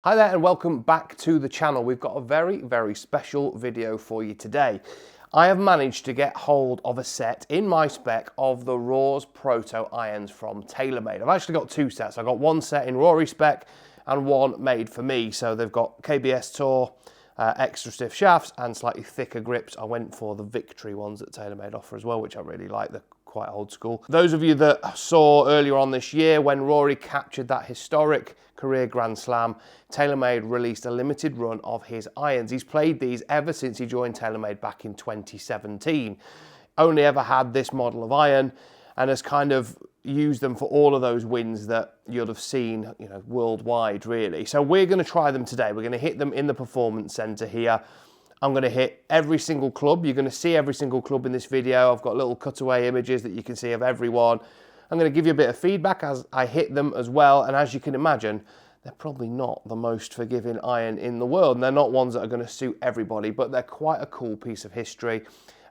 Hi there and welcome back to the channel. We've got a very special video for you today. I have managed to get hold of a set in my spec of the RORS Proto irons from TaylorMade. I've actually got two sets. I've got one set in Rory spec and one made for me. So they've got KBS Tour, extra stiff shafts and slightly thicker grips. I went for the Victory ones that TaylorMade offer as well, which I really like. They're quite old school. Those of you that saw earlier on this year when Rory captured that historic career Grand Slam, TaylorMade released a limited run of his irons. He's played these ever since he joined TaylorMade back in 2017. Only ever had this model of iron and has kind of used them for all of those wins that you'll have seen, worldwide really. So we're going to try them today. We're going to hit them in the Performance Centre here. I'm going to hit every single club. You're going to see every single club in this video. I've got little cutaway images that you can see of everyone. I'm going to give you a bit of feedback as I hit them as well. And as you can imagine, they're probably not the most forgiving iron in the world. And they're not ones that are going to suit everybody, but they're quite a cool piece of history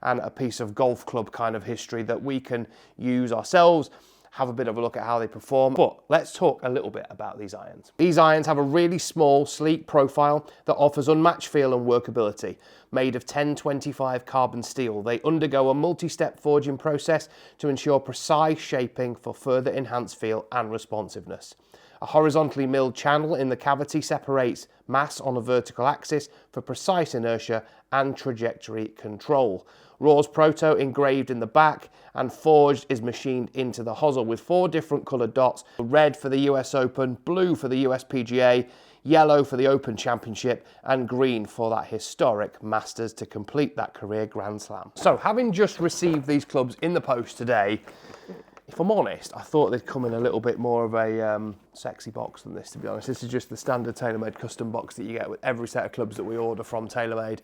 and a piece of golf club kind of history that we can use ourselves, have a bit of a look at how they perform. But let's talk a little bit about these irons. These irons have a really small, sleek profile that offers unmatched feel and workability. Made of 1025 carbon steel, they undergo a multi-step forging process to ensure precise shaping for further enhanced feel and responsiveness. A horizontally milled channel in the cavity separates mass on a vertical axis for precise inertia and trajectory control. RORS Proto engraved in the back and forged is machined into the hosel with 4 different coloured dots: red for the US Open, blue for the US PGA, yellow for the Open Championship and green for that historic Masters to complete that career Grand Slam. So having just received these clubs in the post today, if I'm honest, I thought they'd come in a little bit more of a sexy box than this, to be honest. This is just the standard TaylorMade custom box that you get with every set of clubs that we order from TaylorMade.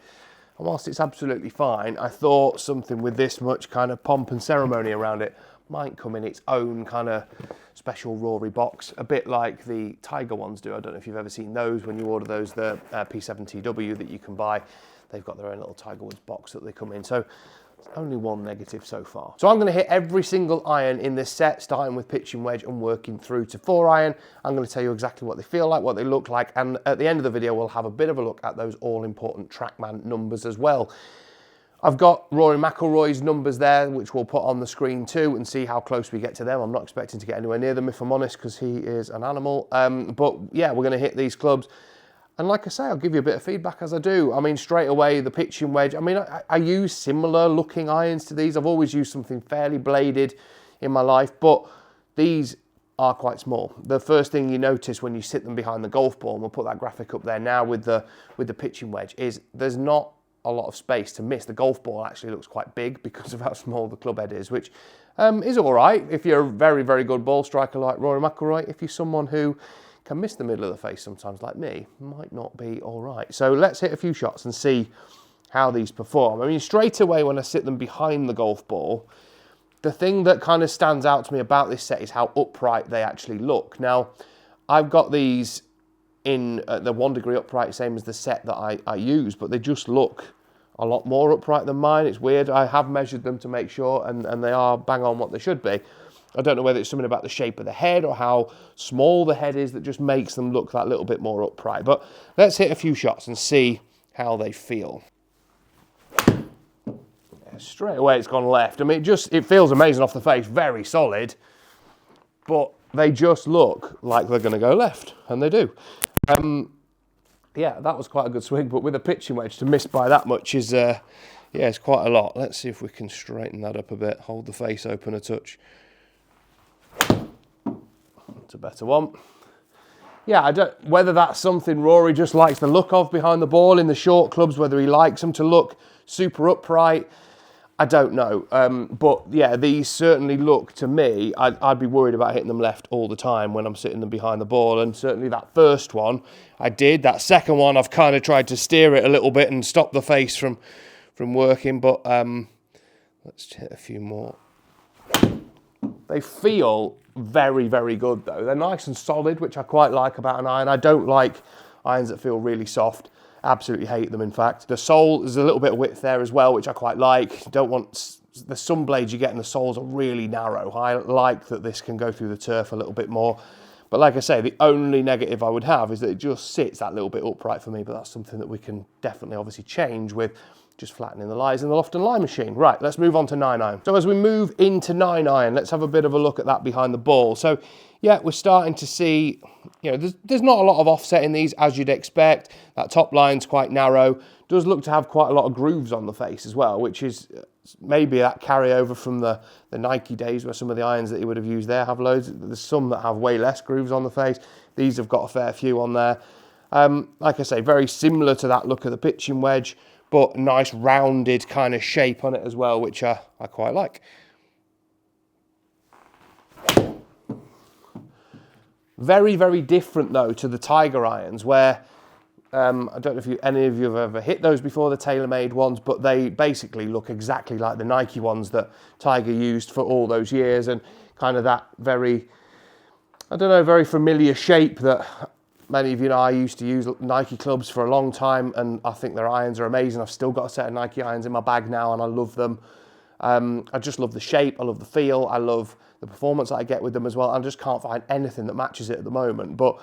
And whilst it's absolutely fine, I thought something with this much kind of pomp and ceremony around it might come in its own kind of special Rory box, a bit like the Tiger ones do. I don't know if you've ever seen those when you order those, the P7TW that you can buy. They've got their own little Tiger Woods box that they come in. So only one negative so far. So I'm going to hit every single iron in this set, starting with pitching wedge and working through to 4-iron. I'm going to tell you exactly what they feel like, what they look like, and at the end of the video we'll have a bit of a look at those all-important Trackman numbers as well. I've got Rory McIlroy's numbers there, which we'll put on the screen too, and see how close we get to them. I'm not expecting to get anywhere near them, if I'm honest, because he is an animal. But yeah, we're going to hit these clubs. And like I say, I'll give you a bit of feedback as I do. I mean, straight away, the pitching wedge. I mean, I use similar looking irons to these. I've always used something fairly bladed in my life, but these are quite small. The first thing you notice when you sit them behind the golf ball, and we'll put that graphic up there now with the pitching wedge, is there's not a lot of space to miss. The golf ball actually looks quite big because of how small the club head is, which is all right if you're a very good ball striker like Rory McIlroy. If you're someone who can miss the middle of the face sometimes like me, might not be all right. So let's hit a few shots and see how these perform. I mean, straight away when I sit them behind the golf ball, the thing that kind of stands out to me about this set is how upright they actually look. Now, I've got these in the 1 degree upright, same as the set that I use, but they just look a lot more upright than mine. It's weird. I have measured them to make sure, and they are bang on what they should be. I don't know whether it's something about the shape of the head or how small the head is that just makes them look that little bit more upright. But let's hit a few shots and see how they feel. Yeah, straight away it's gone left. I mean, it feels amazing off the face, very solid, but they just look like they're going to go left, and they do. Yeah, that was quite a good swing, but with a pitching wedge to miss by that much is, yeah, it's quite a lot. Let's see if we can straighten that up a bit, hold the face open a touch. It's a better one. Yeah, whether that's something Rory just likes the look of behind the ball in the short clubs, whether he likes them to look super upright, I don't know. But yeah, these certainly look to me, I'd be worried about hitting them left all the time when I'm sitting them behind the ball. And certainly that first one I did. That second one I've kind of tried to steer it a little bit and stop the face from working. But let's hit a few more. They feel very good though. They're nice and solid, which I quite like about an iron. I don't like irons that feel really soft. Absolutely hate them, in fact. The sole, there's a little bit of width there as well, which I quite like. Don't want, the some blades you get in the soles are really narrow. I like that this can go through the turf a little bit more. But like I say, the only negative I would have is that it just sits that little bit upright for me, but that's something that we can definitely obviously change with just flattening the lies in the loft and lie machine. Right, let's move on to 9-iron. So as we move into 9-iron, let's have a bit of a look at that behind the ball. So yeah, we're starting to see, you know, there's not a lot of offset in these, as you'd expect. That top line's quite narrow. Does look to have quite a lot of grooves on the face as well, which is maybe that carryover from the Nike days where some of the irons that you would have used there have loads. There's some that have way less grooves on the face. These have got a fair few on there. Like I say, very similar to that look of the pitching wedge, but nice rounded kind of shape on it as well, which I quite like. Very, very different though to the Tiger irons, where I don't know if any of you have ever hit those before, the TaylorMade ones, but they basically look exactly like the Nike ones that Tiger used for all those years, and kind of that very, I don't know, very familiar shape that many of you know. I used to use Nike clubs for a long time, and I think their irons are amazing. I've still got a set of Nike irons in my bag now, and I love them. I just love the shape, I love the feel, I love the performance that I get with them as well. I just can't find anything that matches it at the moment. But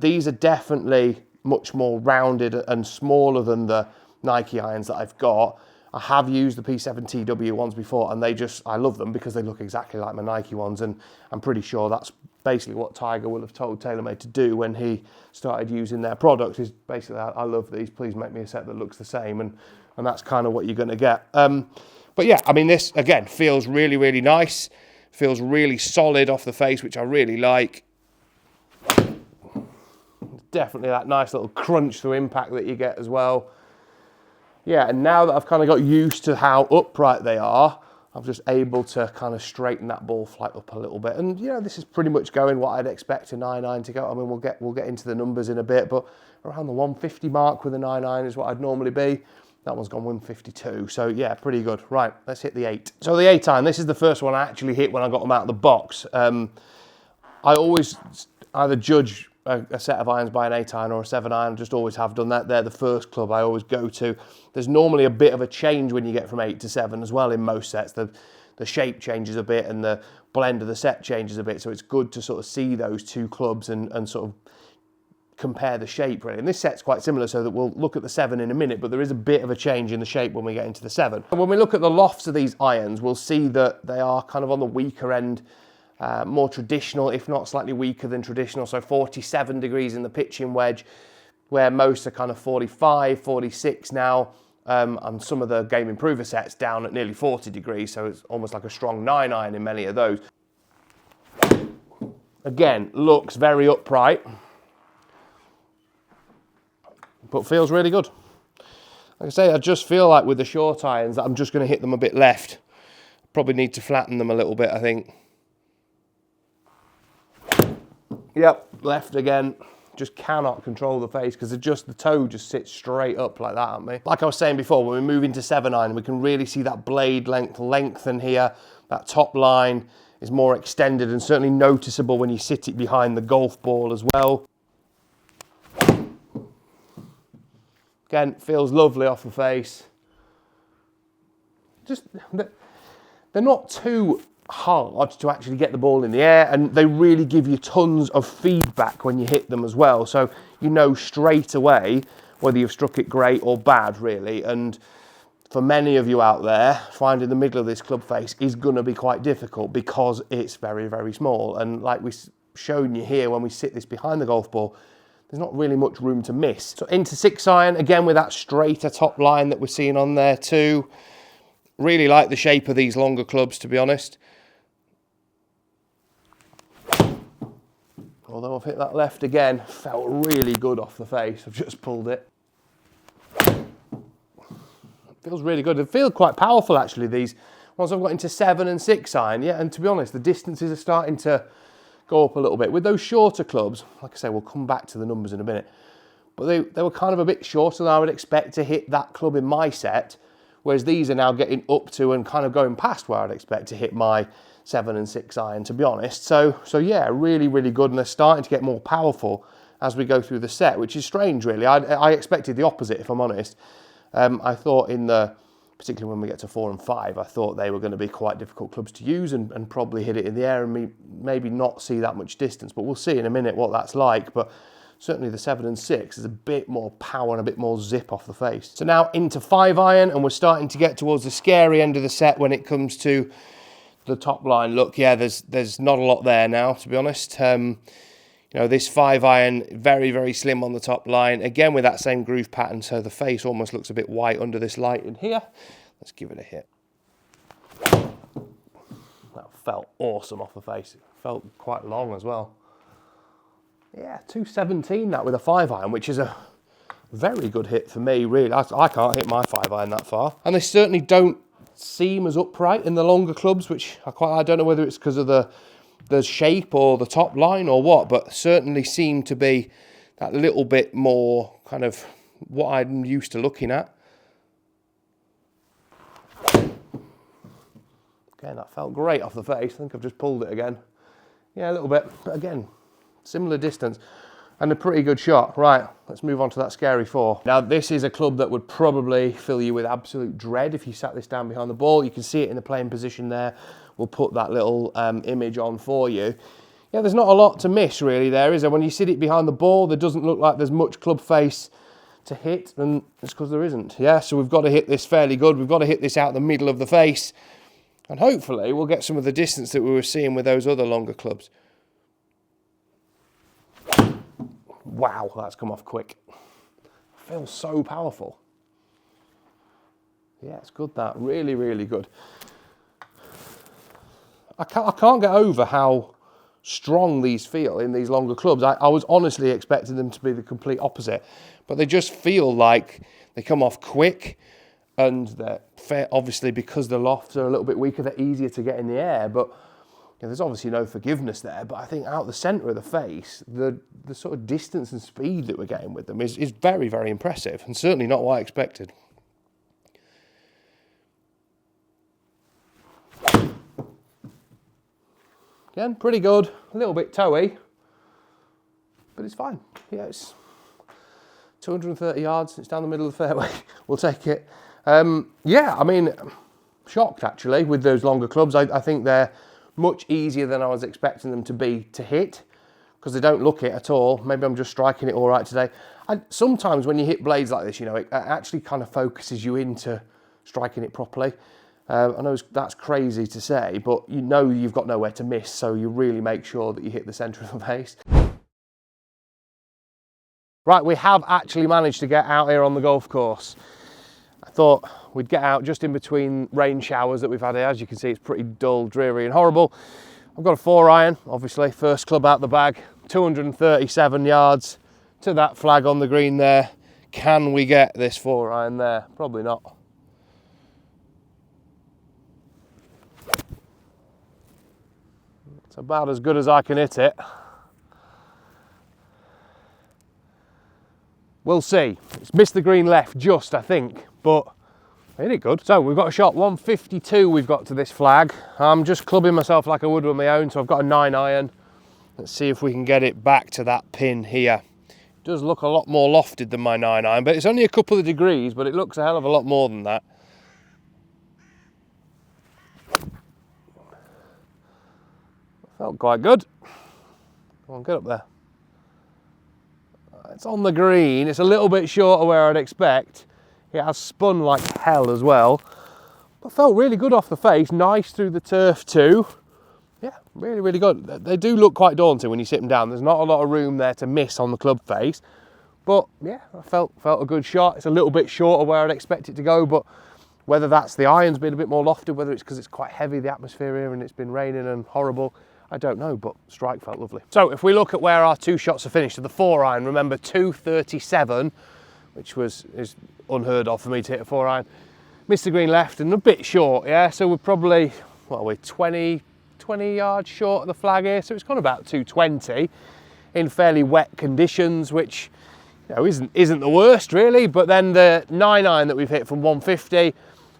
these are definitely much more rounded and smaller than the Nike irons that I've got. I have used the P7TW ones before, and I love them because they look exactly like my Nike ones, and I'm pretty sure that's basically what Tiger will have told TaylorMade to do when he started using their product, is basically, I love these, please make me a set that looks the same, and that's kind of what you're going to get. But yeah, I mean, this, again, feels really, really nice, feels really solid off the face, which I really like. Definitely that nice little crunch through impact that you get as well. Yeah, and now that I've kind of got used to how upright they are, I'm just able to kind of straighten that ball flight up a little bit. And yeah, this is pretty much going what I'd expect a 9-iron to go. I mean, we'll get into the numbers in a bit, but around the 150 mark with a 9-iron is what I'd normally be. That one's gone 152, so yeah, pretty good. Right, let's hit the 8. So the 8-iron, this is the first one I actually hit when I got them out of the box. I always either judge a set of irons by an 8-iron or a 7-iron, just always have done that. They're the first club I always go to. There's normally a bit of a change when you get from 8 to 7 as well in most sets. The shape changes a bit and the blend of the set changes a bit, so it's good to sort of see those two clubs and sort of compare the shape really. And this set's quite similar, so that we'll look at the 7 in a minute, but there is a bit of a change in the shape when we get into the 7. When we look at the lofts of these irons, we'll see that they are kind of on the weaker end, more traditional, if not slightly weaker than traditional. So 47 degrees in the pitching wedge, where most are kind of 45, 46 now. And some of the Game Improver sets down at nearly 40 degrees, so it's almost like a strong 9-iron in many of those. Again, looks very upright, but feels really good. Like I say, I just feel like with the short irons that I'm just going to hit them a bit left. Probably need to flatten them a little bit, I think. Yep, left again. Just cannot control the face because the toe just sits straight up like that at me. Like I was saying before, when we move into 7-iron, we can really see that blade lengthen here. That top line is more extended and certainly noticeable when you sit it behind the golf ball as well. Again, feels lovely off the face. Just, they're not too hard to actually get the ball in the air, and they really give you tons of feedback when you hit them as well, so you know straight away whether you've struck it great or bad really. And for many of you out there, finding the middle of this club face is going to be quite difficult because it's very, very small, and like we've shown you here, when we sit this behind the golf ball, there's not really much room to miss. So into 6-iron, again with that straighter top line that we're seeing on there too. Really like the shape of these longer clubs, to be honest. Although I've hit that left again, felt really good off the face. I've just pulled it. Feels really good. They feel quite powerful actually, these. Once I've got into 7 and 6-iron, yeah, and to be honest, the distances are starting to go up a little bit. With those shorter clubs, like I say, we'll come back to the numbers in a minute, but they were kind of a bit shorter than I would expect to hit that club in my set, whereas these are now getting up to and kind of going past where I'd expect to hit my 7 and 6-iron, to be honest. So yeah, really, really good, and they're starting to get more powerful as we go through the set, which is strange, really. I expected the opposite, if I'm honest. I thought in the particularly when we get to 4 and 5, I thought they were going to be quite difficult clubs to use and probably hit it in the air and maybe not see that much distance. But we'll see in a minute what that's like. But certainly the 7 and 6 is a bit more power and a bit more zip off the face. So now into 5 iron, and we're starting to get towards the scary end of the set when it comes to the top line. Look, yeah, there's not a lot there now, to be honest. You know, this 5 iron, very, very slim on the top line. Again, with that same groove pattern, so the face almost looks a bit white under this light in here. Let's give it a hit. That felt awesome off the face. It felt quite long as well. Yeah, 217 that with a 5 iron, which is a very good hit for me, really. I can't hit my 5 iron that far. And they certainly don't seem as upright in the longer clubs, which I don't know whether it's because of the shape or the top line or what, but certainly seem to be that little bit more kind of what I'm used to looking at. Again, that felt great off the face. I think I've just pulled it again. Yeah, a little bit, but again, similar distance and a pretty good shot. Right, let's move on to that scary 4. Now, this is a club that would probably fill you with absolute dread if you sat this down behind the ball. You can see it in the playing position there. We'll put that little image on for you. Yeah, there's not a lot to miss really there, is there? When you sit it behind the ball, there doesn't look like there's much club face to hit, and it's because there isn't. Yeah, so we've got to hit this fairly good. We've got to hit this out the middle of the face, and hopefully we'll get some of the distance that we were seeing with those other longer clubs. Wow, that's come off quick. Feels so powerful. Yeah, it's good that. Really, really good. I can't get over how strong these feel in these longer clubs. I was honestly expecting them to be the complete opposite, but they just feel like they come off quick, and they're fair, obviously because the lofts are a little bit weaker, they're easier to get in the air, but you know, there's obviously no forgiveness there. But I think out the centre of the face, the sort of distance and speed that we're getting with them is very, very impressive, and certainly not what I expected. Again, pretty good, a little bit toey, but it's fine. Yeah, it's 230 yards, it's down the middle of the fairway. We'll take it. Yeah, I mean, shocked actually with those longer clubs. I think they're much easier than I was expecting them to be to hit, because they don't look it at all. Maybe I'm just striking it all right today. And sometimes when you hit blades like this, you know, it actually kind of focuses you into striking it properly. I know that's crazy to say, but you know you've got nowhere to miss, so you really make sure that you hit the centre of the face. Right, we have actually managed to get out here on the golf course. I thought we'd get out just in between rain showers that we've had here. As you can see, it's pretty dull, dreary and horrible. I've got a 4 iron, obviously, first club out the bag, 237 yards to that flag on the green there. Can we get this 4 iron there? Probably not. It's about as good as I can hit it. We'll see. It's missed the green left just, I think, but I hit it good. So we've got a shot, 152 we've got to this flag. I'm just clubbing myself like I would with my own, so I've got a 9 iron. Let's see if we can get it back to that pin here. It does look a lot more lofted than my 9 iron, but it's only a couple of degrees, but it looks a hell of a lot more than that. Felt quite good. Come on, get up there. It's on the green. It's a little bit short of where I'd expect. It has spun like hell as well. But felt really good off the face. Nice through the turf too. Yeah, really, really good. They do look quite daunting when you sit them down. There's not a lot of room there to miss on the club face. But yeah, I felt a good shot. It's a little bit short of where I'd expect it to go, but whether that's the irons being a bit more lofted, whether it's because it's quite heavy, the atmosphere here, and it's been raining and horrible, I don't know, but strike felt lovely. So if we look at where our 2 shots are finished, to the 4 iron, remember 237, which is unheard of for me to hit a 4 iron. Missed the green left and a bit short, yeah? So we're probably, what are we, 20 yards short of the flag here, so it's gone about 220 in fairly wet conditions, which, you know, isn't the worst really. But then the 9 iron that we've hit from 150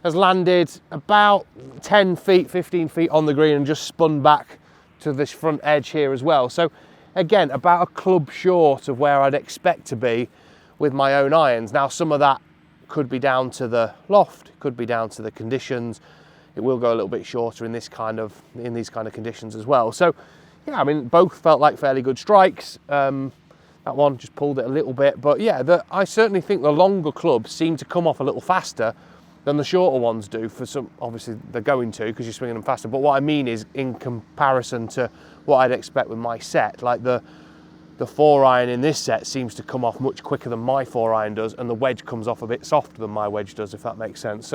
has landed about 10 feet, 15 feet on the green and just spun back to this front edge here as well. So again, about a club short of where I'd expect to be with my own irons. Now, some of that could be down to the loft, it could be down to the conditions. It will go a little bit shorter in these kind of conditions as well. So yeah, I mean, both felt like fairly good strikes. That one just pulled it a little bit, but yeah, I certainly think the longer clubs seem to come off a little faster than the shorter ones do. For some, obviously they're going to, because you're swinging them faster, but what I mean is in comparison to what I'd expect with my set, like the 4-iron in this set seems to come off much quicker than my 4-iron does, and the wedge comes off a bit softer than my wedge does, if that makes sense.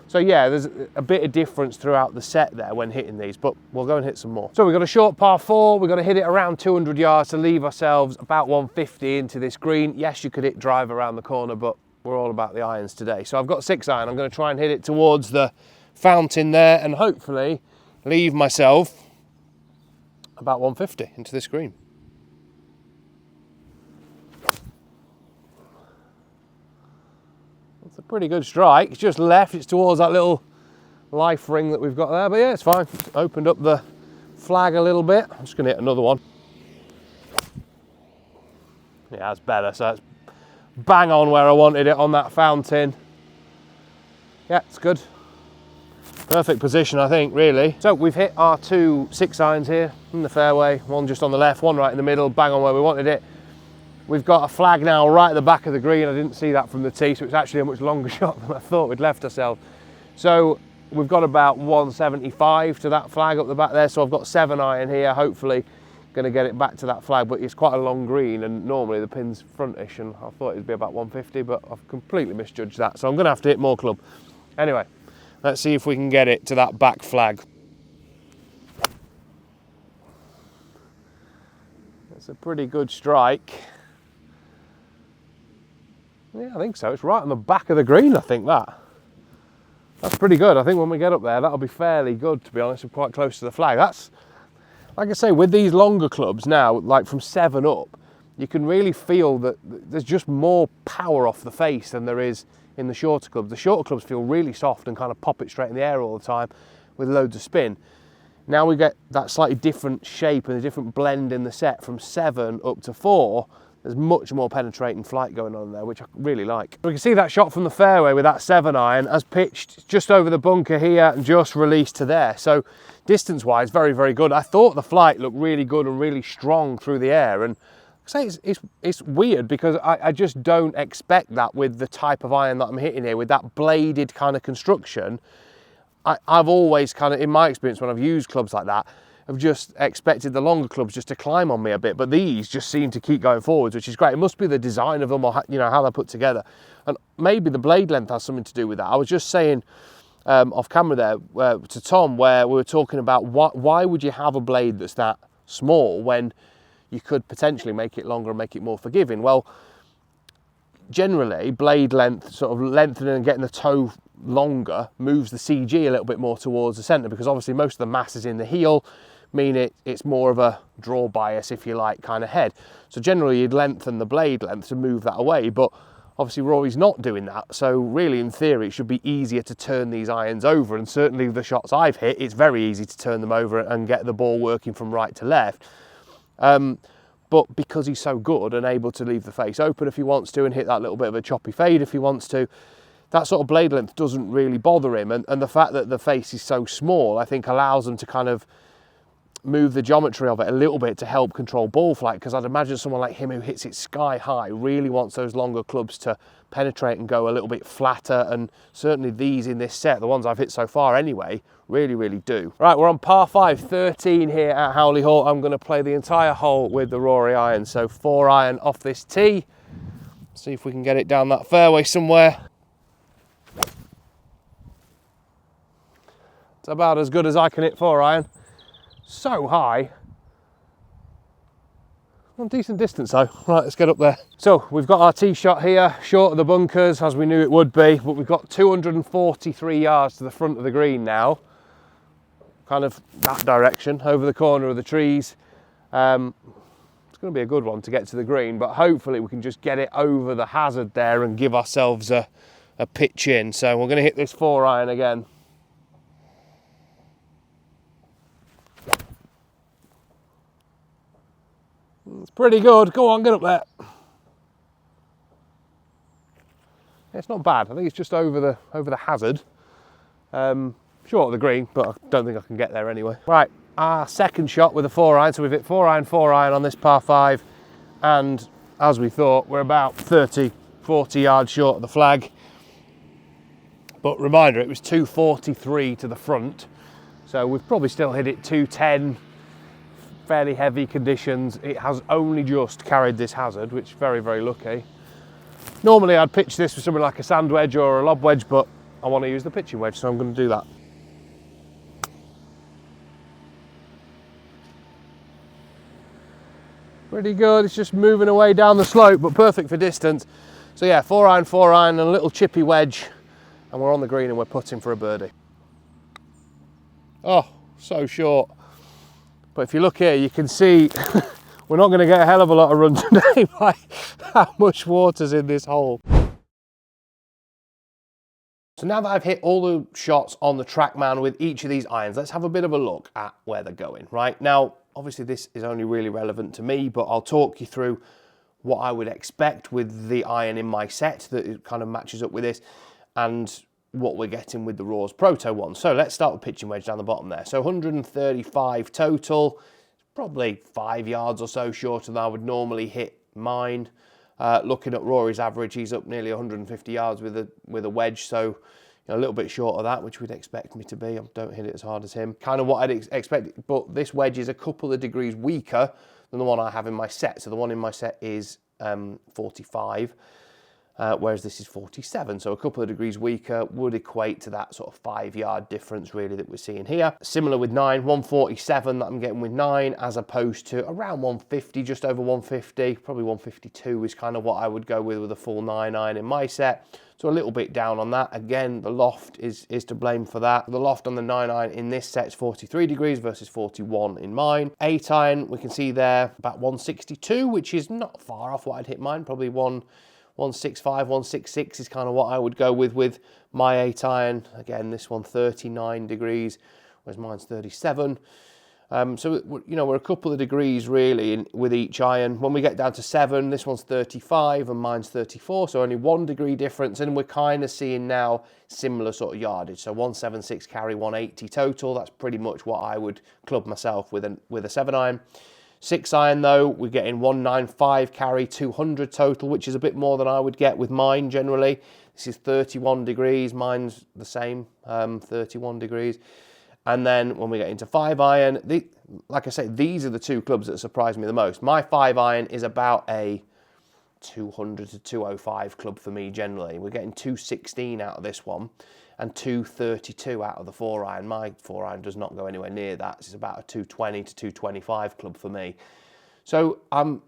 So yeah, there's a bit of difference throughout the set there when hitting these, but we'll go and hit some more. So we've got a short par 4, we've got to hit it around 200 yards to leave ourselves about 150 into this green. Yes, you could hit drive around the corner, but we're all about the irons today. So I've got 6-iron, I'm going to try and hit it towards the fountain there and hopefully leave myself about 150 into this green. It's a pretty good strike. It's just left, it's towards that little life ring that we've got there, but yeah, it's fine. It's opened up the flag a little bit. I'm just going to hit another one. Yeah, that's better. So it's bang on where I wanted it on that fountain. Yeah, it's good. Perfect position, I think, really. So we've hit our 2 6-irons here in the fairway. One just on the left, one right in the middle, bang on where we wanted it. We've got a flag now right at the back of the green. I didn't see that from the tee, so it's actually a much longer shot than I thought we'd left ourselves. So we've got about 175 to that flag up the back there. So I've got 7-iron here, hopefully going to get it back to that flag, but it's quite a long green and normally the pin's frontish, and I thought it'd be about 150, but I've completely misjudged that. So I'm going to have to hit more club. Anyway, let's see if we can get it to that back flag. It's a pretty good strike. Yeah, I think so. It's right on the back of the green, I think that's pretty good. I think when we get up there, that'll be fairly good, to be honest. We're quite close to the flag. That's, like I say, with these longer clubs now, like from 7 up, you can really feel that there's just more power off the face than there is in the shorter clubs. The shorter clubs feel really soft and kind of pop it straight in the air all the time with loads of spin. Now we get that slightly different shape and a different blend in the set from 7 up to 4. There's much more penetrating flight going on there, which I really like. We can see that shot from the fairway with that 7-iron as pitched just over the bunker here and just released to there. So distance-wise, very, very good. I thought the flight looked really good and really strong through the air. And I say it's weird because I just don't expect that with the type of iron that I'm hitting here, with that bladed kind of construction. I've always kind of, in my experience when I've used clubs like that, I've just expected the longer clubs just to climb on me a bit, but these just seem to keep going forwards, which is great. It must be the design of them, or you know, how they're put together, and maybe the blade length has something to do with that. I was just saying off camera there to Tom, where we were talking about why would you have a blade that's that small when you could potentially make it longer and make it more forgiving. Well, generally blade length, sort of lengthening and getting the toe longer, moves the CG a little bit more towards the centre, because obviously most of the mass is in the heel, mean it's more of a draw bias, if you like, kind of head. So generally you'd lengthen the blade length to move that away, but obviously Rory's not doing that. So really, in theory, it should be easier to turn these irons over, and certainly the shots I've hit, it's very easy to turn them over and get the ball working from right to left. But because he's so good and able to leave the face open if he wants to and hit that little bit of a choppy fade if he wants to, that sort of blade length doesn't really bother him. And the fact that the face is so small, I think allows him to kind of move the geometry of it a little bit to help control ball flight, because I'd imagine someone like him who hits it sky high really wants those longer clubs to penetrate and go a little bit flatter, and certainly these in this set, the ones I've hit so far anyway, really do. Right, we're on par 5, 13 here at Howley Hall. I'm going to play the entire hole with the Rory iron, so 4-iron off this tee. See if we can get it down that fairway somewhere. It's about as good as I can hit 4-iron. So high. Well, decent distance though. Right, let's get up there. So we've got our tee shot here, short of the bunkers as we knew it would be, but we've got 243 yards to the front of the green now. Kind of that direction, over the corner of the trees. It's going to be a good one to get to the green, but hopefully we can just get it over the hazard there and give ourselves a pitch in. So we're going to hit this 4-iron again. It's pretty good. Go on, get up there. It's not bad. I think it's just over the hazard. Short of the green, but I don't think I can get there anyway. Right, our second shot with a 4-iron. So we've hit 4-iron on this par 5, and as we thought, we're about 30, 40 yards short of the flag. But reminder, it was 243 to the front, so we've probably still hit it 210. Fairly heavy conditions. It has only just carried this hazard, which is very, very lucky. Normally I'd pitch this with something like a sand wedge or a lob wedge, but I want to use the pitching wedge, so I'm going to do that. Pretty good. It's just moving away down the slope, but perfect for distance. So yeah, 4-iron, and a little chippy wedge, and we're on the green and we're putting for a birdie. Oh, so short. But if you look here, you can see we're not going to get a hell of a lot of run today by how much water's in this hole. So now that I've hit all the shots on the Trackman with each of these irons, let's have a bit of a look at where they're going, right? Now, obviously this is only really relevant to me, but I'll talk you through what I would expect with the iron in my set that it kind of matches up with this, and what we're getting with the RORS Proto one. So let's start with pitching wedge down the bottom there. So 135 total, probably 5 yards or so shorter than I would normally hit mine. Looking at Rory's average, he's up nearly 150 yards with a wedge, so you know, a little bit short of that, which we'd expect me to be. I don't hit it as hard as him. Kind of what I'd expect, but this wedge is a couple of degrees weaker than the one I have in my set. So the one in my set is 45. Whereas this is 47, so a couple of degrees weaker would equate to that sort of 5-yard difference really that we're seeing here. Similar with 9, 147 that I'm getting with 9, as opposed to around 150, just over 150, probably 152 is kind of what I would go with a full 9-iron in my set. So a little bit down on that. Again, the loft is to blame for that. The loft on the 9-iron in this set is 43 degrees versus 41 in mine. 8-iron, we can see there about 162, which is not far off what I'd hit mine, probably 165, 166 is kind of what I would go with my 8-iron. Again, this one 39 degrees, whereas mine's 37. So, you know, we're a couple of degrees really with each iron. When we get down to 7, this one's 35 and mine's 34, so only 1 degree difference, and we're kind of seeing now similar sort of yardage. So 176 carry, 180 total. That's pretty much what I would club myself with a 7-iron. 6-iron though, we're getting 195 carry, 200 total, which is a bit more than I would get with mine generally. This is 31 degrees, mine's the same, 31 degrees. And then when we get into 5-iron, like I say, these are the two clubs that surprise me the most. My 5-iron is about a 200 to 205 club for me generally. We're getting 216 out of this one and 232 out of the 4-iron. My 4-iron does not go anywhere near that. It's about a 220 to 225 club for me. So I'm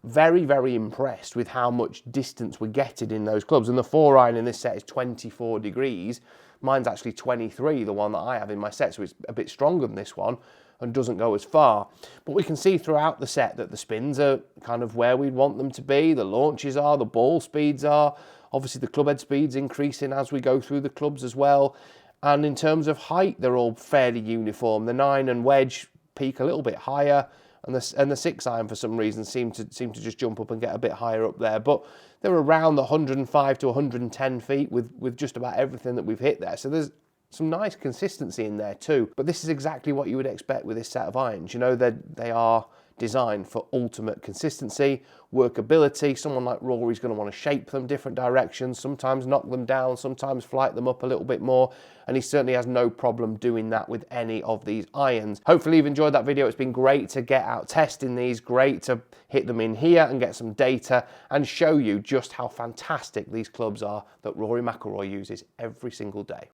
very, very impressed with how much distance we're getting in those clubs. And the 4-iron in this set is 24 degrees. Mine's actually 23, the one that I have in my set, so it's a bit stronger than this one and doesn't go as far. But we can see throughout the set that the spins are kind of where we'd want them to be, the launches are, the ball speeds are. Obviously the clubhead speed's increasing as we go through the clubs as well. And in terms of height, they're all fairly uniform. The 9 and wedge peak a little bit higher, and the 6-iron for some reason seem to just jump up and get a bit higher up there. But they're around the 105 to 110 feet with just about everything that we've hit there. So there's some nice consistency in there too. But this is exactly what you would expect with this set of irons. You know, they are designed for ultimate consistency, workability. Someone like Rory's going to want to shape them different directions, sometimes knock them down, sometimes flight them up a little bit more, and he certainly has no problem doing that with any of these irons. Hopefully you've enjoyed that video. It's been great to get out testing these, great to hit them in here and get some data and show you just how fantastic these clubs are that Rory McIlroy uses every single day.